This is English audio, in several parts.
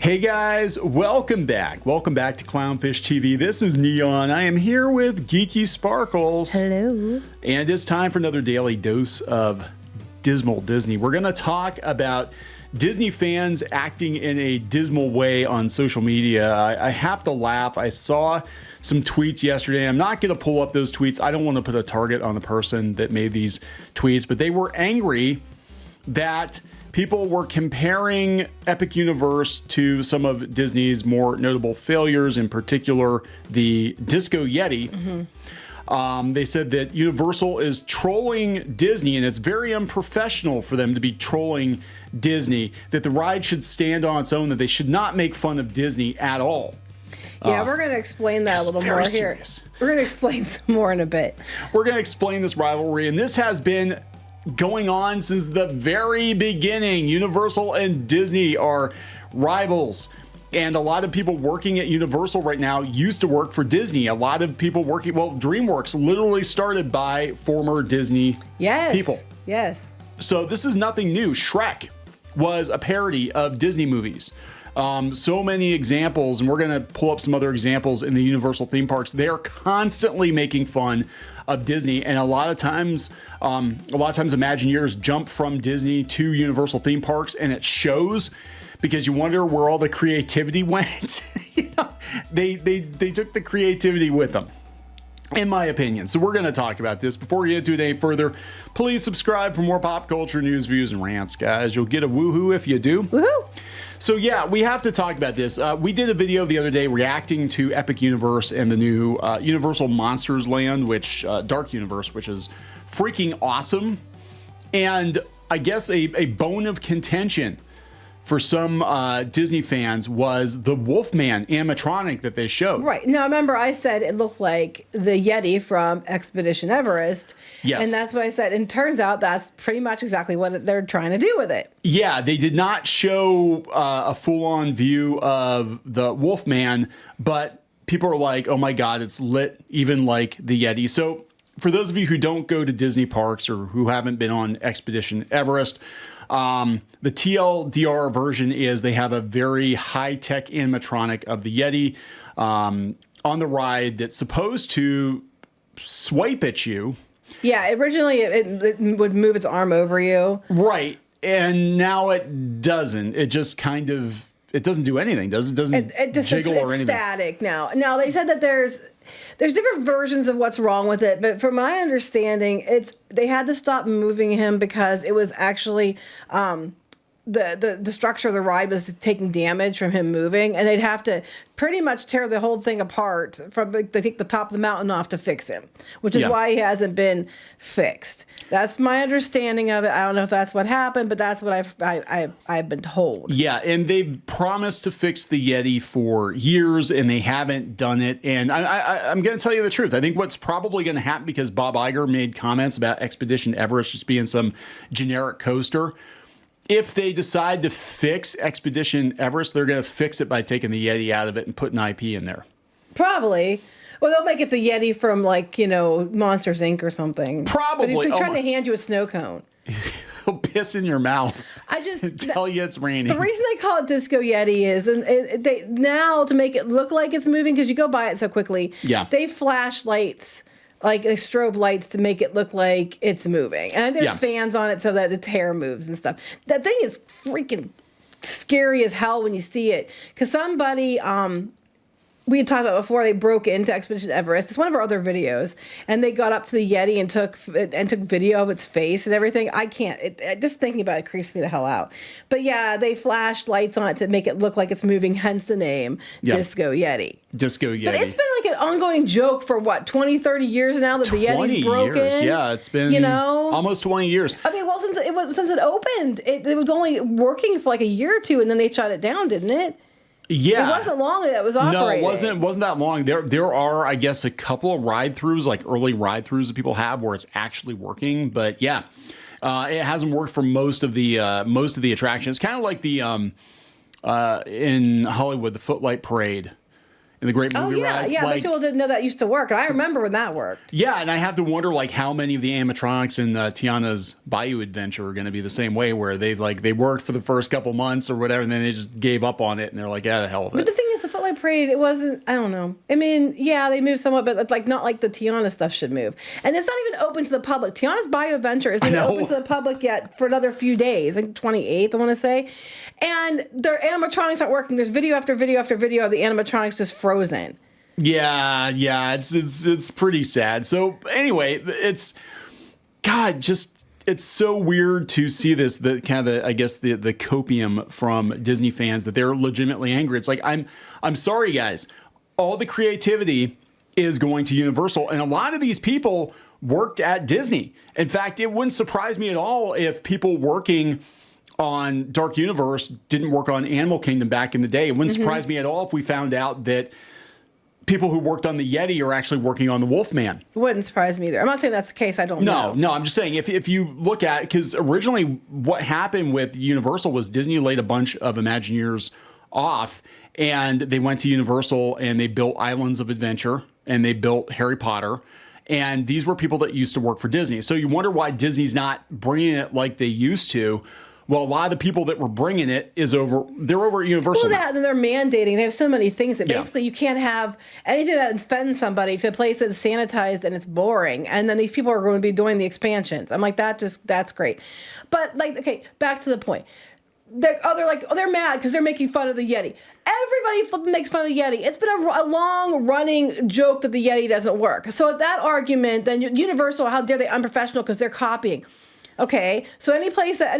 Hey guys, welcome back. Welcome back to Clownfish TV. This is Neon. I am here with Geeky Sparkles. Hello. And it's time for another daily dose of Dismal Disney. We're going to talk about Disney fans acting in a dismal way on social media. I have to laugh. I saw some tweets yesterday. I'm not going to pull up those tweets. I don't want to put a target on the person that made these tweets, but they were angry that people were comparing Epic Universe to some of Disney's more notable failures, in particular the Disco Yeti. They said that Universal is trolling Disney, and it's very unprofessional for them to be trolling Disney, that the ride should stand on its own, that they should not make fun of Disney at all. Yeah, we're going to explain that a little more here. We're going to explain some more in a bit. We're going to explain this rivalry, and this has been going on since the very beginning. Universal and Disney are rivals, and a lot of people working at Universal right now used to work for Disney. A lot of people working, well, Dreamworks literally started by former Disney people. Yes. So this is nothing new. Shrek was a parody of Disney movies. So many examples, and we're going to pull up some other examples in the Universal theme parks. They are constantly making fun of Disney, and a lot of times Imagineers jump from Disney to Universal theme parks, and it shows because you wonder where all the creativity went. They took the creativity with them, in my opinion. So we're going to talk about this. Before we get into it any further, please subscribe for more pop culture news, views, and rants, guys. You'll get a woohoo if you do. Woohoo! So yeah, we have to talk about this. We did a video the other day reacting to Epic Universe and the new Universal Monsters Land, which Dark Universe, which is freaking awesome. And I guess a bone of contention for some Disney fans was the Wolfman animatronic that they showed. Right. Now, remember, I said it looked like the Yeti from Expedition Everest. Yes. And that's what I said. And turns out that's pretty much exactly what they're trying to do with it. Yeah, they did not show a full-on view of the Wolfman, but people are like, oh my God, it's lit even like the Yeti. So for those of you who don't go to Disney parks or who haven't been on Expedition Everest, the TLDR version is they have a very high-tech animatronic of the Yeti on the ride that's supposed to swipe at you. Yeah, originally it would move its arm over you. Right, and now it doesn't. It just kind of, it doesn't do anything. It doesn't jiggle or anything. It's static now. Now, they said that there's different versions of what's wrong with it, but from my understanding, they had to stop moving him because it was actually the structure of the ride was taking damage from him moving, and they'd have to pretty much tear the whole thing apart from they take the top of the mountain off to fix him, which is why he hasn't been fixed. That's my understanding of it. I don't know if that's what happened, but that's what I've been told. Yeah, and they've promised to fix the Yeti for years, and they haven't done it. And I'm going to tell you the truth. I think what's probably going to happen, because Bob Iger made comments about Expedition Everest just being some generic coaster, if they decide to fix Expedition Everest, they're going to fix it by taking the Yeti out of it and putting IP in there. Probably. Well, they'll make it the Yeti from, like, Monsters, Inc. or something. Probably. But he's trying to hand you a snow cone. He'll piss in your mouth. Tell you it's raining. The reason they call it Disco Yeti is, and they now, to make it look like it's moving, because you go by it so quickly, they flash lights, like strobe lights, to make it look like it's moving. And there's fans on it so that its hair moves and stuff. That thing is freaking scary as hell when you see it. Because somebody, we had talked about before, they broke into Expedition Everest. It's one of our other videos, and they got up to the Yeti and took video of its face and everything. I can't. Just thinking about it creeps me the hell out. But yeah, they flashed lights on it to make it look like it's moving. Hence the name Disco Yeti. Disco Yeti. But it's been like an ongoing joke for what, 20, 30 years now that the Yeti's broken. Years. Yeah, it's been almost 20 years. I mean, well, since it opened, it was only working for like a year or two, and then they shut it down, didn't it? Yeah, it wasn't long that it was operating. No, it wasn't that long. There are, I guess, a couple of ride-throughs, like early ride-throughs that people have where it's actually working. But yeah, it hasn't worked for most of the attractions. Kind of like the in Hollywood, the Footlight Parade. in the Great Movie yeah, Ride. yeah. But people didn't know that used to work. And I remember when that worked. Yeah, and I have to wonder like how many of the animatronics in Tiana's Bayou Adventure are going to be the same way, where they worked for the first couple months or whatever, and then they just gave up on it, and they're like, yeah, the hell with it. But the thing is, the Footlight Parade, it wasn't. I don't know. I mean, yeah, they moved somewhat, but it's like not like the Tiana stuff should move. And it's not even open to the public. Tiana's Bayou Adventure isn't even open to the public yet for another few days. I think 28th, I want to say. And their animatronics aren't working. There's video after video after video of the animatronics just frozen. Yeah, it's pretty sad. So anyway, it's so weird to see this, the copium from Disney fans that they're legitimately angry. It's like, I'm sorry, guys. All the creativity is going to Universal, and a lot of these people worked at Disney. In fact, it wouldn't surprise me at all if people working on Dark Universe didn't work on Animal Kingdom back in the day. It wouldn't surprise me at all if we found out that people who worked on the Yeti are actually working on the Wolfman. It wouldn't surprise me either. I'm not saying that's the case. I don't know. No, I'm just saying if you look at, because originally what happened with Universal was Disney laid a bunch of Imagineers off, and they went to Universal and they built Islands of Adventure and they built Harry Potter. And these were people that used to work for Disney. So you wonder why Disney's not bringing it like they used to. Well, a lot of the people that were bringing it they're over at Universal. Well, they're mandating. They have so many things that basically you can't have anything that offends somebody if the place is sanitized and it's boring. And then these people are going to be doing the expansions. I'm like, that's great. But like, okay, back to the point. They're mad because they're making fun of the Yeti. Everybody makes fun of the Yeti. It's been a long running joke that the Yeti doesn't work. So at that argument, then Universal, how dare they unprofessional because they're copying. Okay, so any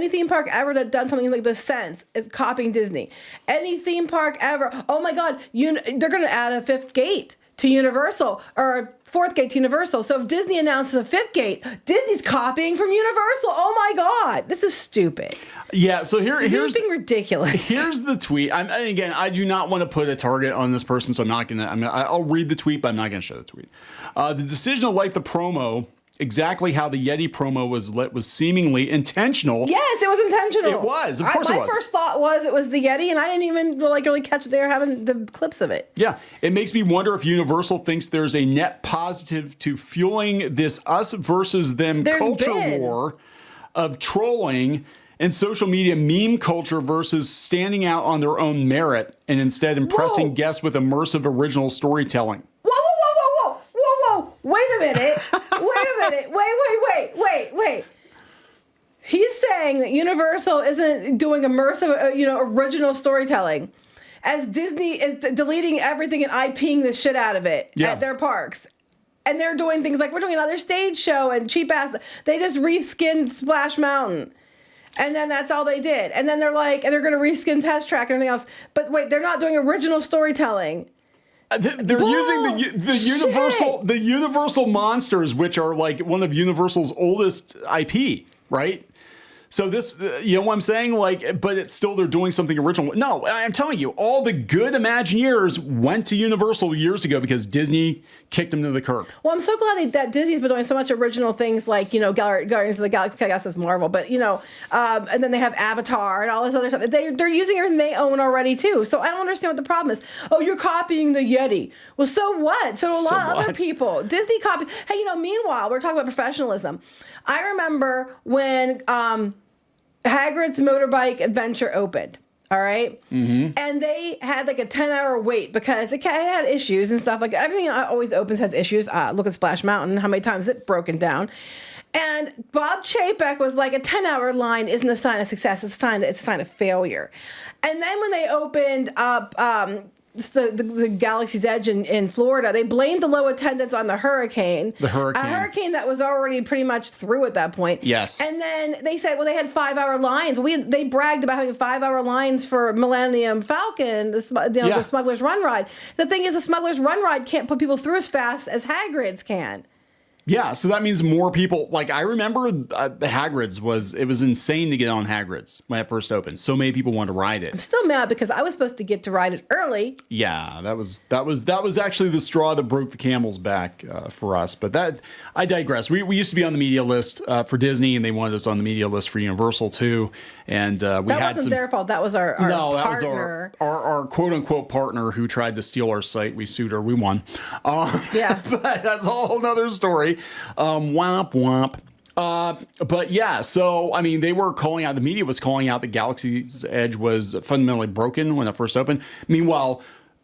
theme park ever that done something like this sense is copying Disney. Any theme park ever, oh my God, they're going to add a fifth gate to Universal, or a fourth gate to Universal. So if Disney announces a fifth gate, Disney's copying from Universal. Oh my God, this is stupid. Yeah, so here's something ridiculous. Here's the tweet. I do not want to put a target on this person, so I'm not gonna. I'll read the tweet, but I'm not gonna show the tweet. The decision to light the promo exactly how the Yeti promo was lit was seemingly intentional. Yes, it was intentional. It was. Of course it was. My first thought was it was the Yeti, and I didn't even really catch they were having the clips of it. Yeah. It makes me wonder if Universal thinks there's a net positive to fueling this us versus them culture war of trolling and social media meme culture versus standing out on their own merit and instead impressing guests with immersive original storytelling. Wait a minute. Wait. He's saying that Universal isn't doing immersive, original storytelling, as Disney is deleting everything and IPing the shit out of it at their parks. And they're doing things like, we're doing another stage show and cheap ass. They just reskinned Splash Mountain. And then that's all they did. And then they're like, and they're going to reskin Test Track and everything else. But wait, they're not doing original storytelling. They're using the Universal monsters, which are like one of Universal's oldest IP, right? So this, you know what I'm saying? Like, but it's still, they're doing something original. No, I'm telling you, all the good Imagineers went to Universal years ago because Disney kicked them to the curb. Well, I'm so glad that Disney's been doing so much original things like, Guardians of the Galaxy, I guess that's Marvel, but, and then they have Avatar and all this other stuff. They're using everything they own already, too. So I don't understand what the problem is. Oh, you're copying the Yeti. Well, so what? So a lot of other people. Disney copied. Hey, meanwhile, we're talking about professionalism. I remember when Hagrid's Motorbike Adventure opened. All right. Mm-hmm. And they had like a 10-hour wait because it had issues and stuff. Like everything always opens has issues. Look at Splash Mountain, how many times it broken down. And Bob Chapek was like, a 10-hour line isn't a sign of success. It's a sign of failure. And then when they opened up the Galaxy's Edge in Florida, they blamed the low attendance on the hurricane. A hurricane that was already pretty much through at that point. Yes. And then they said, well, they had 5-hour lines. They bragged about having 5-hour lines for Millennium Falcon, the Smuggler's Run ride. The thing is, the Smuggler's Run ride can't put people through as fast as Hagrid's can. Yeah, so that means more people. Like I remember Hagrid's was insane to get on Hagrid's when it first opened. So many people wanted to ride it. I'm still mad because I was supposed to get to ride it early. Yeah, that was actually the straw that broke the camel's back for us. But that I digress. We used to be on the media list for Disney, and they wanted us on the media list for Universal too. And that wasn't their fault. That was our partner. That was our quote unquote partner who tried to steal our site. We sued her. We won. Yeah, but that's a whole nother story. Womp womp. But yeah, so I mean, they were calling out. The media was calling out that Galaxy's Edge was fundamentally broken when it first opened. Meanwhile,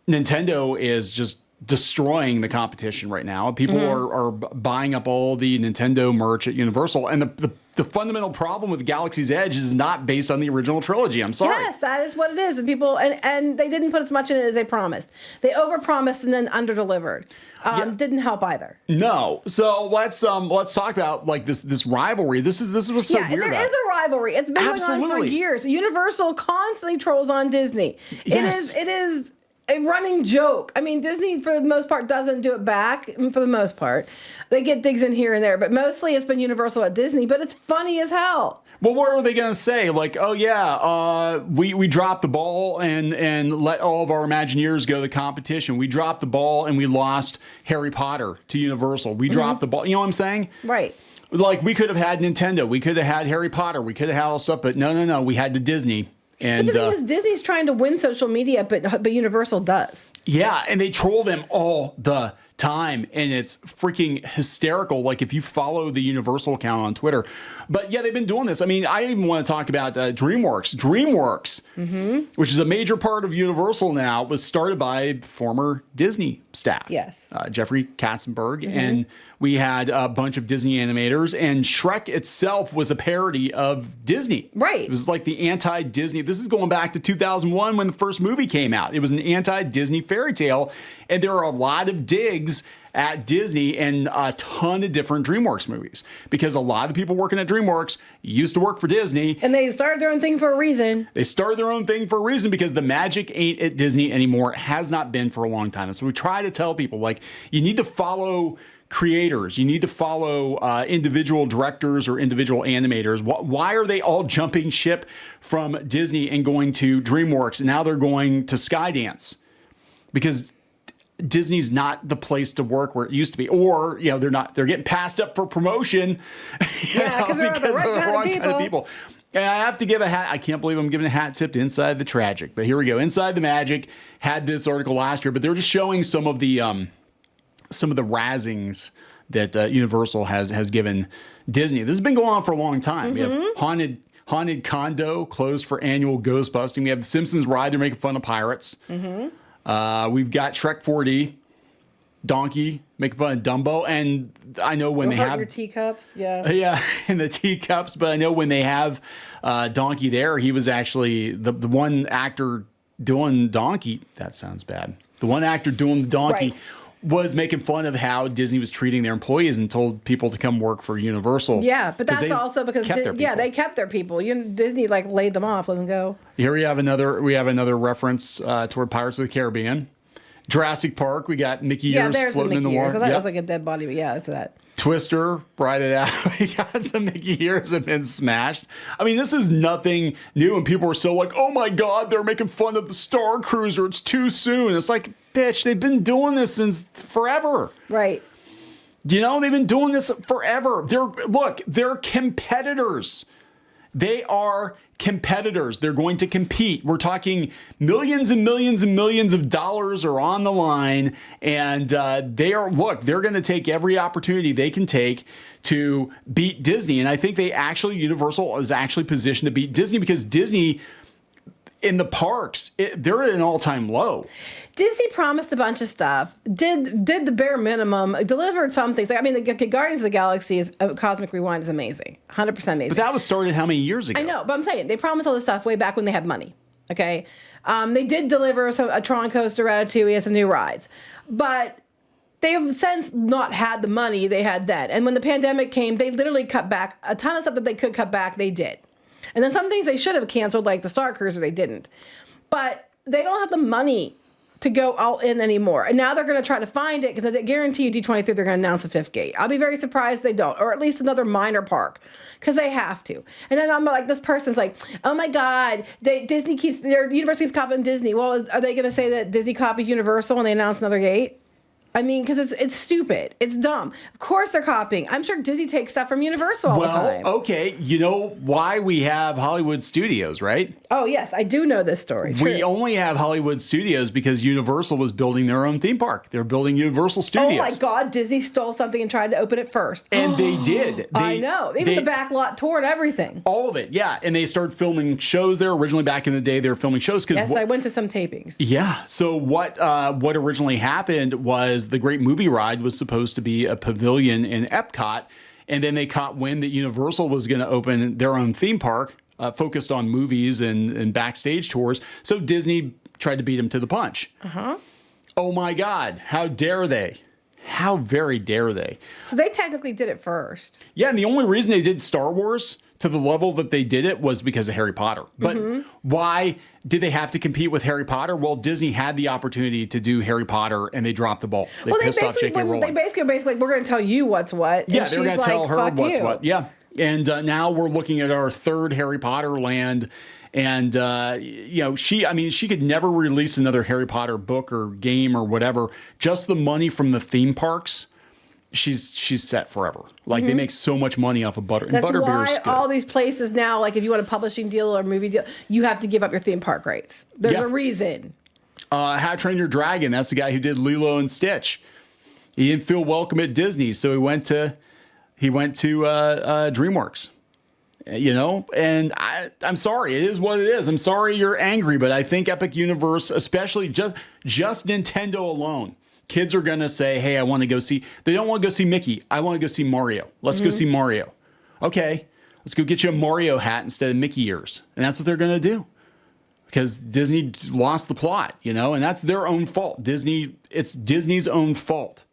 Nintendo is just destroying the competition right now. People are buying up all the Nintendo merch at Universal, and the fundamental problem with Galaxy's Edge is not based on the original trilogy. I'm sorry. Yes, that is what it is. And people and they didn't put as much in it as they promised. They overpromised and then underdelivered. Didn't help either. No. So let's talk about like this rivalry. This is what's so weird. There is a rivalry. It's been going on for years. Universal constantly trolls on Disney. Yes. It is a running joke. I mean, Disney, for the most part, doesn't do it back. For the most part, they get digs in here and there, but mostly it's been Universal at Disney. But it's funny as hell. Well, what are they going to say? Like, oh yeah, we dropped the ball and let all of our Imagineers go to the competition. We dropped the ball and we lost Harry Potter to Universal. We dropped the ball. You know what I'm saying? Right. Like we could have had Nintendo. We could have had Harry Potter. We could have had all stuff, but no. We had the Disney. And but the thing is, Disney's trying to win social media, but Universal does. Yeah, and they troll them all the time, and it's freaking hysterical. Like if you follow the Universal account on Twitter, but yeah, they've been doing this. I mean, I even want to talk about Dreamworks, which is a major part of Universal now, was started by former Disney staff. Yes, Jeffrey Katzenberg, and we had a bunch of Disney animators, and Shrek itself was a parody of Disney. Right, it was like the anti-Disney. This is going back to 2001 when the first movie came out. It was an anti-Disney fairy tale, and there are a lot of digs at Disney and a ton of different Dreamworks movies, because a lot of the people working at Dreamworks used to work for Disney. And they started their own thing for a reason. They started their own thing for a reason because the magic ain't at Disney anymore. It has not been for a long time. And so we try to tell people, like, you need to follow creators. You need to follow individual directors or individual animators. Why are they all jumping ship from Disney and going to Dreamworks? And now they're going to Skydance because Disney's not the place to work where it used to be, or they're getting passed up for promotion because they're the wrong kind of people. And I have to give a hat. I can't believe I'm giving a hat tip to Inside the Tragic, but here we go. Inside the Magic had this article last year, but they're just showing some of the razzings that Universal has given Disney. This has been going on for a long time. We have Haunted Condo closed for annual ghost busting. We have the Simpsons ride. They're making fun of pirates. We've got Shrek 4D, Donkey making fun of Dumbo, and I know when they have your teacups, and the teacups. But I know when they have Donkey there, he was actually the one actor doing Donkey. That sounds bad. The one actor doing the Donkey was making fun of how Disney was treating their employees and told people to come work for Universal. Yeah, but that's also because they kept their people. Disney laid them off, let them go. Here we have another reference toward Pirates of the Caribbean. Jurassic Park, we got Mickey ears floating in the water. So that was like a dead body, but yeah, that's that. Twister, Ride It Out. We got some Mickey ears have been smashed. I mean, this is nothing new, and people are so like, oh my God, they're making fun of the Star Cruiser. It's too soon. It's like, bitch, they've been doing this since forever. Right. They've been doing this forever. They're competitors. They are competitors. They're going to compete. We're talking millions and millions and millions of dollars are on the line, and they're going to take every opportunity they can take to beat Disney. And I think Universal is actually positioned to beat Disney because Disney in the parks, they're at an all-time low. Disney promised a bunch of stuff, did the bare minimum, delivered some things. The Guardians of the Galaxy Cosmic Rewind is amazing, 100% amazing. But that was started how many years ago? I know, but I'm saying they promised all this stuff way back when they had money. Okay, they did deliver a Tron coaster, Ratatouille, and some new rides, but they have since not had the money they had then. And when the pandemic came, they literally cut back a ton of stuff that they could cut back. They did. And then some things they should have canceled, like the Star Cruiser, they didn't. But they don't have the money to go all in anymore. And now they're going to try to find it because I guarantee you D23 they're going to announce a fifth gate. I'll be very surprised if they don't, or at least another minor park, because they have to. And then I'm like, this person's like, oh my God, Disney keeps, their Universal keeps copying Disney. Well, are they going to say that Disney copied Universal when they announce another gate? I mean, because it's stupid. It's dumb. Of course they're copying. I'm sure Disney takes stuff from Universal all the time. Okay. You know why we have Hollywood Studios, right? Oh, yes. I do know this story. True. We only have Hollywood Studios because Universal was building their own theme park. They're building Universal Studios. Oh, my God. Disney stole something and tried to open it first. And they did. I know. Even the back lot tour and everything. All of it, yeah. And they started filming shows there. Originally, back in the day, they were filming shows. Yes, I went to some tapings. Yeah. So what originally happened was the Great Movie Ride was supposed to be a pavilion in Epcot, and then they caught wind that Universal was going to open their own theme park focused on movies and backstage tours. So Disney tried to beat them to the punch. Oh my God, how dare they? How very dare they? So they technically did it first. Yeah, and the only reason they did Star Wars to the level that they did it was because of Harry Potter. But why did they have to compete with Harry Potter? Well, Disney had the opportunity to do Harry Potter, and they dropped the ball. They pissed off J.K. Rowling. They basically, we're going to tell you what's what. Yeah, they're going to tell her what's what. Yeah, and now we're looking at our third Harry Potter land. And, she could never release another Harry Potter book or game or whatever. Just the money from the theme parks, she's set forever. Like, they make so much money off of butter. And That's butterbeer's why good. all these places now, like if you want a publishing deal or a movie deal, you have to give up your theme park rights. There's a reason. How to Train Your Dragon, that's the guy who did Lilo and Stitch. He didn't feel welcome at Disney, so he went to DreamWorks. And I'm sorry, it is what it is. I'm sorry you're angry, but I think Epic Universe, especially just Nintendo alone, kids are going to say, hey, I want to go see, they don't want to go see Mickey. I want to go see Mario. Let's go see Mario. Okay, let's go get you a Mario hat instead of Mickey ears. And that's what they're going to do. Because Disney lost the plot, and that's their own fault. It's Disney's own fault.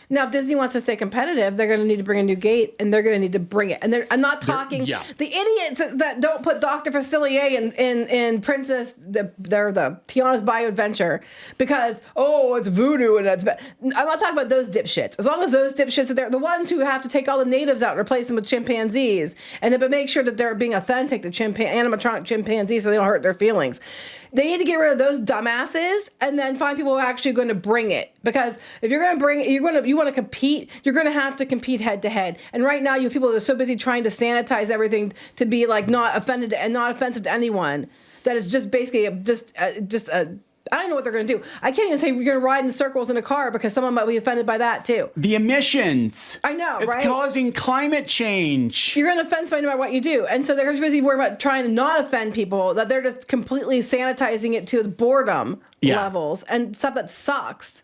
Now, if Disney wants to stay competitive, they're going to need to bring a new gate, and they're going to need to bring it. And I'm not talking the idiots that don't put Dr. Facilier in Princess, they're the Tiana's Bayou Adventure because, it's voodoo and that's bad. I'm not talking about those dipshits. As long as those dipshits are there, the ones who have to take all the natives out and replace them with chimpanzees, and then but make sure that they're being authentic to animatronic chimpanzees so they don't hurt their feelings. They need to get rid of those dumbasses and then find people who are actually going to bring it. Because if you're going to bring it, you want to compete, you're going to have to compete head to head. And right now, you have people that are so busy trying to sanitize everything to be like not offended and not offensive to anyone that it's just basically I don't know what they're going to do. I can't even say you're going to ride in circles in a car because someone might be offended by that too. The emissions. I know, it's right? It's causing climate change. You're going to offend somebody no matter what you do. And so they're busy worried about trying to not offend people, that they're just completely sanitizing it to the boredom levels and stuff that sucks.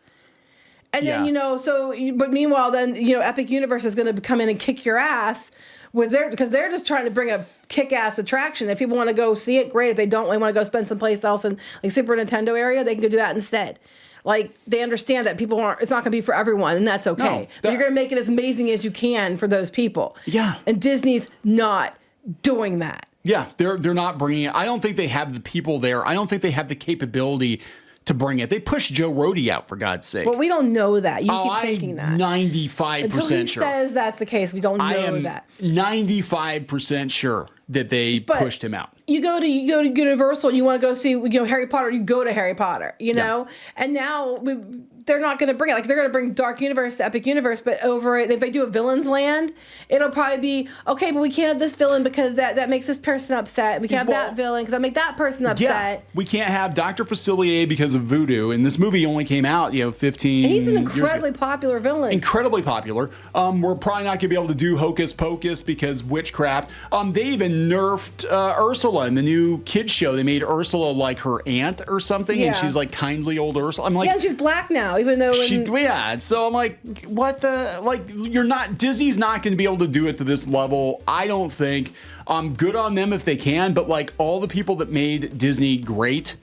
And then, but meanwhile, then, Epic Universe is going to come in and kick your ass because they're just trying to bring a kick-ass attraction. If people want to go see it, great. If they don't, they want to go spend someplace else in like Super Nintendo area, they can go do that instead. Like, they understand that it's not going to be for everyone, and that's okay. No, but you're going to make it as amazing as you can for those people. Yeah. And Disney's not doing that. Yeah, they're not bringing it. I don't think they have the people there. I don't think they have the capability to bring it. They pushed Joe Rohde out, for God's sake. Well, we don't know that. You keep thinking that. I'm 95% Until he sure. says that's the case, we don't know that. I am 95% sure that they pushed him out. You go to Universal and you want to go see Harry Potter, you go to Harry Potter, know? And now they're not going to bring it. Like, they're going to bring Dark Universe to Epic Universe, but if they do a Villain's Land, it'll probably be, okay, but we can't have this villain because that makes this person upset. We can't have that villain because that make that person upset. Yeah, we can't have Dr. Facilier because of voodoo. And this movie only came out, 15 and he's an years incredibly popular villain. Incredibly popular. We're probably not going to be able to do Hocus Pocus because witchcraft. They even nerfed Ursula in the new kids show. They made Ursula like her aunt or something, and she's like kindly old Ursula. I'm like, and she's black now, even though so I'm like, what the, like, Disney's not going to be able to do it to this level. I don't think. Good on them if they can, but like all the people that made Disney great,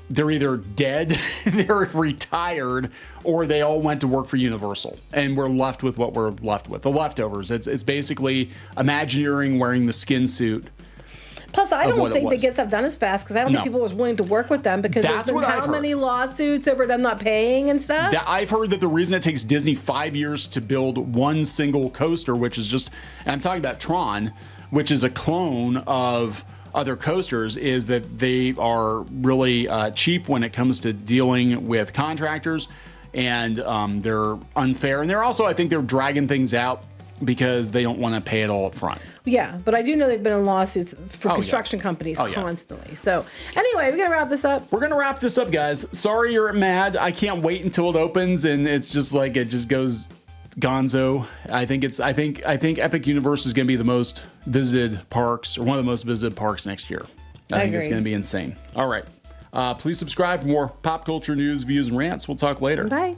they're either dead, they're retired, or they all went to work for Universal, and we're left with what we're left with, the leftovers. It's basically Imagineering wearing the skin suit. Plus, I don't think they get stuff done as fast because I don't think people was willing to work with them because there's been how many lawsuits over them not paying and stuff. I've heard that the reason it takes Disney 5 years to build one single coaster, which is just, and I'm talking about Tron, which is a clone of other coasters, is that they are really cheap when it comes to dealing with contractors, and they're unfair, and they're also, I think, they're dragging things out because they don't want to pay it all up front. Yeah, but I do know they've been in lawsuits for construction companies constantly. So anyway, we're going to wrap this up. We're going to wrap this up, guys. Sorry you're mad. I can't wait until it opens and it's just like it just goes gonzo. I think Epic Universe is going to be the most visited parks, or one of the most visited parks next year. I think it's going to be insane. All right. Please subscribe for more pop culture news, views, and rants. We'll talk later. Bye.